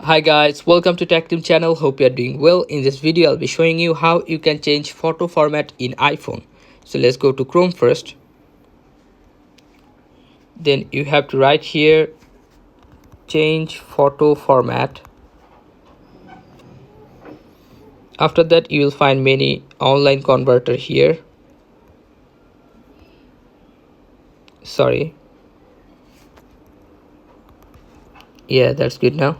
Hi guys, welcome to Tech Team channel. Hope you are doing well. In this video I'll be showing you how you can change photo format in iPhone. So let's go to Chrome first. Then you have to write here change photo format. After that you will find many online converter here. Sorry. Yeah, that's good now.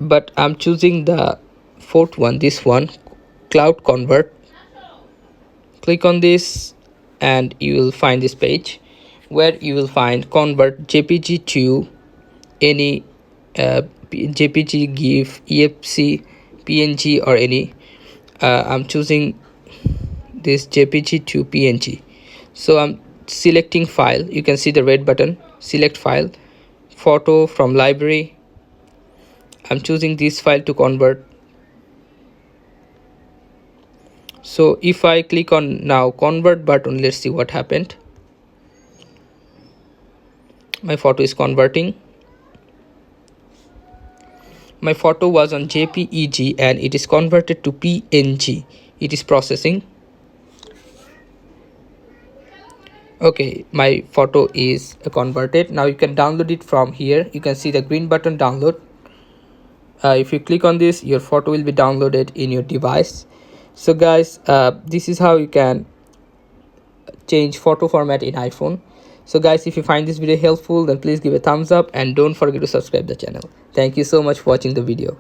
But I'm choosing the fourth one, this one, Cloud Convert. Click on this and you will find this page where you will find convert JPG to any JPG, GIF, EFC, PNG or any. I'm choosing this JPG to PNG. So I'm selecting file. You can see the red button, select file, photo from library. I'm choosing this file to convert. So if I click on now convert button, let's see what happened. My photo is converting. My photo was on JPEG and it is converted to PNG. It is processing. Okay, my photo is converted. Now you can download it from here. You can see the green button, download. If you click on this, your photo will be downloaded in your device. So guys, this is how you can change photo format in iPhone. So guys, if you find this video helpful, then please give a thumbs up and don't forget to subscribe the channel. Thank you so much for watching the video.